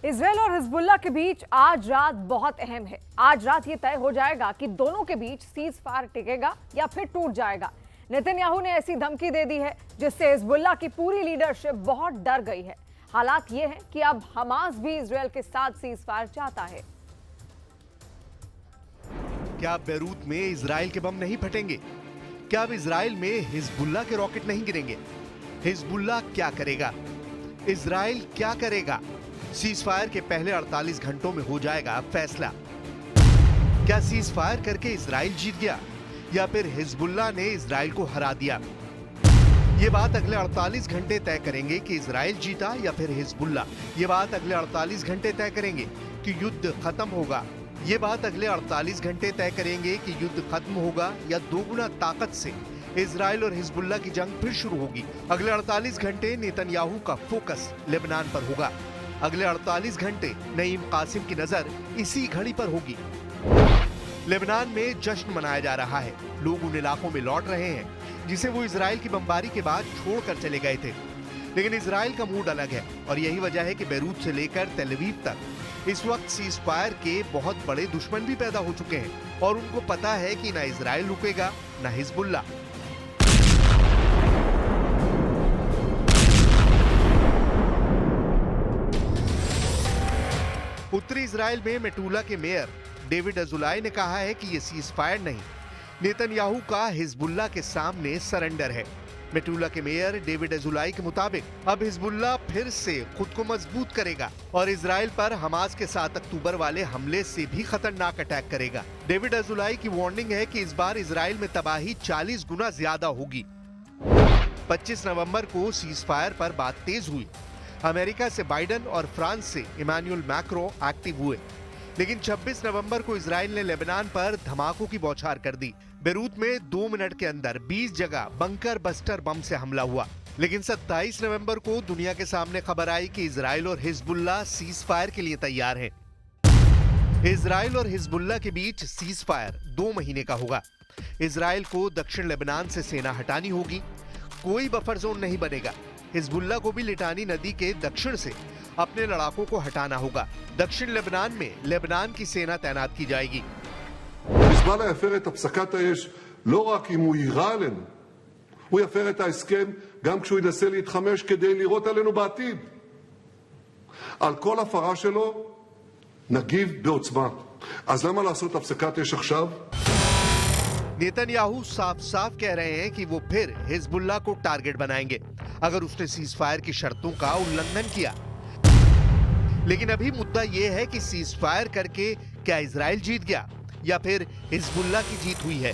Israel और Hezbollah के बीच आज रात बहुत अहम है। आज रात ये तय हो जाएगा कि दोनों के बीच सीज फायर टिकेगा या फिर टूट जाएगा। नेतन्याहू ने ऐसी धमकी दे दी है जिससे हिजबुल्लाह की पूरी लीडरशिप बहुत डर गई है। हालात ये है कि अब हमास भी इजरायल के साथ सीज फायर चाहता है। क्या बैरूत में इजरायल के बम नहीं फटेंगे? क्या अब इजरायल में हिजबुल्लाह के रॉकेट नहीं गिरेंगे? हिजबुल्लाह क्या करेगा? इजरायल क्या करेगा? सीज फायर के पहले 48 घंटों में हो जाएगा फैसला। क्या सीज फायर करके इजरायल जीत गया या फिर हिजबुल्लाह ने इजरायल को हरा दिया? ये बात अगले 48 घंटे तय करेंगे कि इजरायल जीता या फिर हिजबुल्लाह। ये बात अगले 48 घंटे तय करेंगे कि युद्ध खत्म होगा। ये बात अगले 48 घंटे तय करेंगे कि युद्ध खत्म होगा या दोगुना ताकत से इजरायल और हिजबुल्लाह की जंग फिर शुरू होगी। अगले 48 घंटे नेतन्याहू का फोकस लेबनान पर होगा। अगले 48 घंटे नईम कासिम की नजर इसी घड़ी पर होगी। लेबनान में जश्न मनाया जा रहा है। लोग उन इलाकों में लौट रहे हैं जिसे वो इजरायल की बमबारी के बाद छोड़कर चले गए थे। लेकिन इजरायल का मूड अलग है और यही वजह है कि बैरूत से लेकर तेल अवीव तक इस वक्त सीज फायर के बहुत बड़े दुश्मन भी पैदा हो चुके हैं और उनको पता है कि ना इजरायल रुकेगा ना हिजबुल्लाह। उत्तरी इजरायल में मेटुला के मेयर डेविड अजुलाई ने कहा है कि यह सीज फायर नहीं, नेतन्याहू का हिजबुल्लाह के सामने सरेंडर है। मेटुला के मेयर डेविड अजुलाई के मुताबिक अब हिजबुल्लाह फिर से खुद को मजबूत करेगा और इजरायल पर हमास के 7 अक्टूबर वाले हमले से भी खतरनाक अटैक करेगा। डेविड अजुलाई की वार्निंग है कि इस बार इजरायल में तबाही 40 गुना ज्यादा होगी। 25 नवंबर को सीज फायर पर बात तेज हुई। अमेरिका से बाइडन और फ्रांस से इमानुएल मैक्रो एक्टिव हुए, लेकिन 26 नवंबर को इजरायल ने लेबनान पर धमाकों की बौछार कर दी। बैरूत में 2 मिनट के अंदर 20 जगह बंकर बस्टर बम से हमला हुआ। लेकिन 27 नवंबर को दुनिया के सामने खबर आई कि इजरायल और हिजबुल्लाह सीज फायर के लिए तैयार हैं। इजरायल और हिजबुल्लाह के बीच सीज फायर 2 महीने का होगा। इजरायल को दक्षिण लेबनान से सेना हटानी होगी, कोई बफर जोन नहीं बनेगा। हिजबुल्लाह को भी लिटानी नदी के दक्षिण से अपने लड़ाकों को हटाना होगा। दक्षिण लेबनान में लेबनान की सेना तैनात की जाएगी। חיזבאללה יפר את הפסקת האש לא רק אם הוא יירה עלינו, הוא יפר את ההסכם גם כשהוא ינסה להתחמש כדי לירות עלינו בעתיד. על כל הפרה שלו נגיב בעוצמה. אז למה לעשות הפסקת אש עכשיו? नेतन्याहू साफ साफ कह रहे हैं कि वो फिर हिजबुल्लाह को टारगेट बनाएंगे अगर उसने सीज फायर की शर्तों का उल्लंघन किया। लेकिन अभी मुद्दा ये है कि सीज फायर करके क्या इजरायल जीत गया या फिर हिजबुल्लाह की जीत हुई है।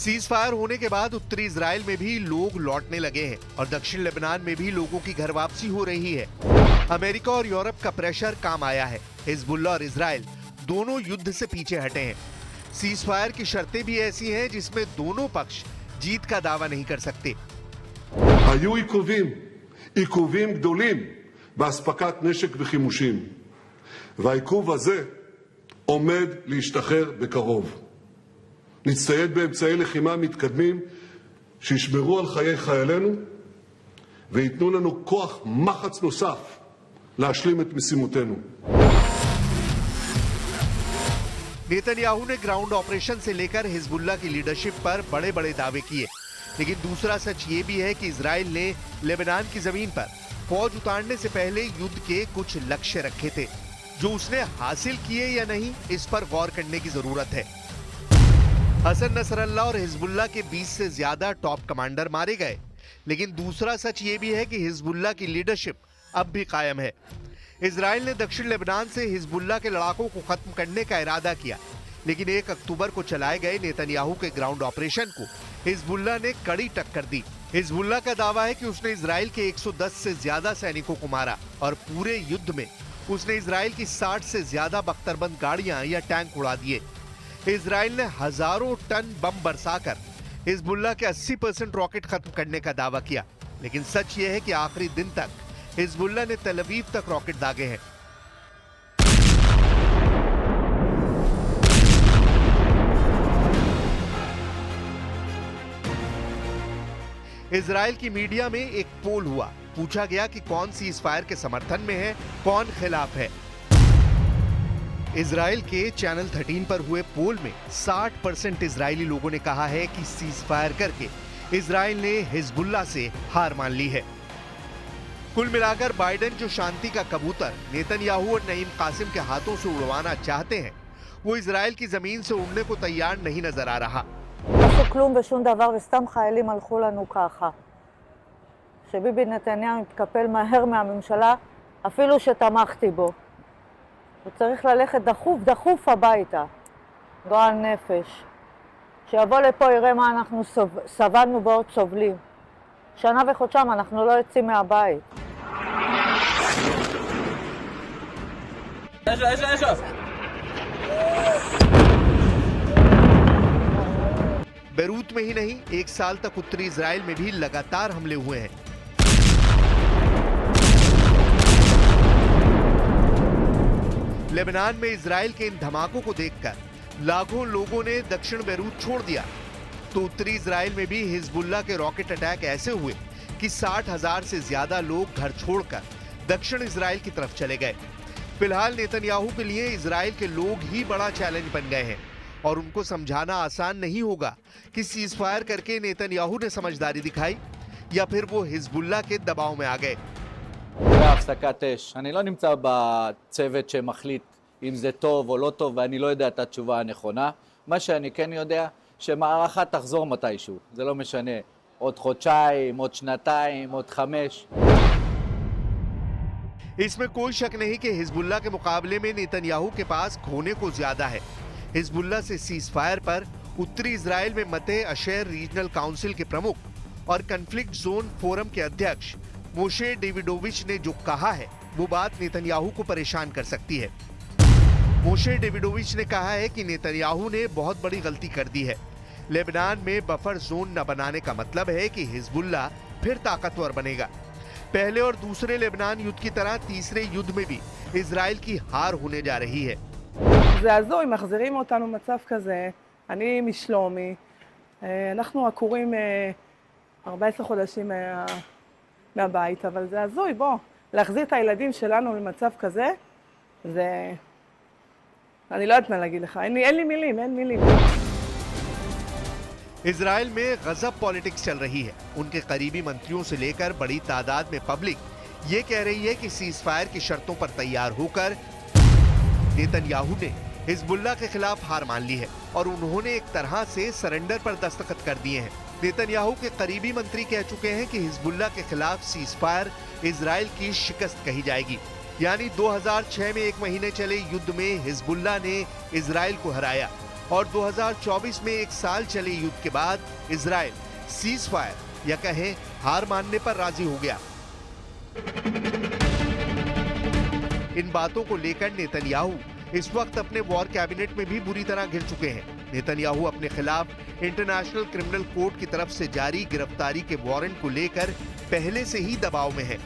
सीज फायर होने के बाद उत्तरी इजरायल में भी लोग लौटने लगे हैं और दक्षिण लेबनान में भी लोगों की घर वापसी हो रही है। अमेरिका और यूरोप का प्रेशर काम आया है। हिजबुल्लाह और इजरायल दोनों युद्ध से पीछे हटे हैं। सीज फायर की शर्तें भी ऐसी हैं जिसमें दोनों पक्ष जीत का दावा नहीं कर सकते। היו עיכובים גדולים באספקת נשק וחימושים, והעיכוב הזה עומד להשתחרר בקרוב. נצטייד באמצעי לחימה מתקדמים שישמרו על חיי חיילינו וייתנו לנו כוח מחץ נוסף להשלים את משימותינו. नेतन्याहू ने ग्राउंड ऑपरेशन से लेकर हिजबुल्लाह की लीडरशिप पर बड़े बड़े दावे किए, लेकिन दूसरा सच ये भी है कि इजरायल ने लेबनान की जमीन पर फौज उतारने से पहले युद्ध के कुछ लक्ष्य रखे थे, जो उसने हासिल किए या नहीं इस पर गौर करने की जरूरत है। हसन नसरल्लाह और हिजबुल्लाह के 20 से ज्यादा टॉप कमांडर मारे गए, लेकिन दूसरा सच ये भी है कि हिजबुल्लाह की लीडरशिप अब भी कायम है। इजरायल ने दक्षिण लेबनान से हिजबुल्लाह के लड़ाकों को खत्म करने का इरादा किया, लेकिन 1 अक्टूबर को चलाए गए नेतन्याहू के ग्राउंड ऑपरेशन को हिजबुल्लाह ने कड़ी टक्कर दी। हिजबुल्लाह का दावा है कि उसने इजरायल के 110 से ज्यादा सैनिकों को मारा और पूरे युद्ध में उसने इजरायल की 60 से ज्यादा बख्तरबंद गाड़ियां या टैंक उड़ा दिए। इजरायल ने हजारों टन बम बरसाकर हिजबुल्लाह के 80% रॉकेट खत्म करने का दावा किया, लेकिन सच यह है कि आखिरी दिन तक हिजबुल्लाह ने तेल अवीव तक रॉकेट दागे हैं। इजराइल की मीडिया में एक पोल हुआ। पूछा गया कि कौन सीज़फायर के समर्थन में है, कौन खिलाफ है। इजराइल के चैनल 13 पर हुए पोल में 60% इजरायली लोगों ने कहा है कि सीज़फायर करके इजराइल ने हिजबुल्लाह से हार मान ली है। कुल मिलाकर बाइडेन जो शांति का कबूतर नेतन्याहू और नईम कासिम के हाथों से उड़वाना चाहते हैं, वो इजराइल की जमीन से उड़ने को तैयार नहीं नजर आ रहा। עשו כלום ושום דבר וסתם חיילים הלכו לנו ככה. שביבי נתניהו מתקפל מהר מהממשלה, אפילו שתמכתי בו. הוא צריך ללכת דחוף הביתה. גועל נפש. שיבוא לפה יראה מה אנחנו סבלנו ועוד סובלים. שנה וחודשיים אנחנו לא יוצאים מהבית. बेरूत में ही नहीं, 1 साल तक उत्तरी इजराइल में भी लगातार हमले हुए हैं। लेबनान में इजराइल के इन धमाकों को देखकर लाखों लोगों ने दक्षिण बेरूत छोड़ दिया, तो उत्तरी इजराइल में भी हिजबुल्लाह के रॉकेट अटैक ऐसे हुए कि 60,000 से ज्यादा लोग घर छोड़कर दक्षिण इजराइल की तरफ चले गए। फिलहाल नेतन्याहू के लिए इजराइल के लोग ही बड़ा चैलेंज बन गए हैं और उनको समझाना आसान नहीं होगा कि सीज़फायर करके नेतन्याहू ने समझदारी दिखाई या फिर वो हिजबुल्लाह के दबाव में आ गए। בהפסקת אש. אני לא נמצא בצוות שמחליט אם זה טוב או לא טוב, ואני לא יודע את התשובה הנכונה. מה שאני כן יודע, שמערכה תחזור מתישהו. זה לא משנה, עוד חודשיים, עוד שנתיים, עוד 5. इसमें कोई शक नहीं कि हिजबुल्लाह के मुकाबले में नेतन्याहू के पास खोने को ज्यादा है। हिजबुल्लाह से सीज़फायर पर उत्तरी इजराइल में मते अशेर रीजनल काउंसिल के प्रमुख और कन्फ्लिक्ट जोन फोरम के अध्यक्ष मोशे डेविडोविच ने जो कहा है, वो बात नेतन्याहू को परेशान कर सकती है। मोशे डेविडोविच ने कहा है कि नेतन्याहू ने बहुत बड़ी गलती कर दी है। लेबनान में बफर जोन न बनाने का मतलब है कि हिजबुल्लाह फिर ताकतवर बनेगा। पहले और दूसरे लेबनान युद्ध की तरह तीसरे युद्ध में भी इजराइल की हार होने जा रही है। זה הזוי, מחזירים אותנו מצב כזה. אני משלומי. אנחנו עקורים 14 חודשים מהבית, אבל זה הזוי, בוא. להחזיר את הילדים שלנו למצב כזה, זה... אני לא יודעת מה להגיד לך. אין לי מילים, אין מילים. इजराइल में गजब पॉलिटिक्स चल रही है। उनके करीबी मंत्रियों से लेकर बड़ी तादाद में पब्लिक ये कह रही है कि सीज़फायर की शर्तों पर तैयार होकर नेतन्याहू ने हिजबुल्लाह के खिलाफ हार मान ली है और उन्होंने एक तरह से सरेंडर पर दस्तखत कर दिए हैं। नेतन्याहू के करीबी मंत्री कह चुके हैं कि हिजबुल्लाह के खिलाफ सीज़फायर इजराइल की शिकस्त कही जाएगी। यानी 2006 में 1 महीने चले युद्ध में हिजबुल्लाह ने इजराइल को हराया और 2024 में 1 साल चले युद्ध के बाद इजराइल सीज़फायर या कहें हार मानने पर राजी हो गया। इन बातों को लेकर नेतन्याहू इस वक्त अपने वॉर कैबिनेट में भी बुरी तरह घिर चुके हैं। नेतन्याहू अपने खिलाफ इंटरनेशनल क्रिमिनल कोर्ट की तरफ से जारी गिरफ्तारी के वारंट को लेकर पहले से ही दबाव में है।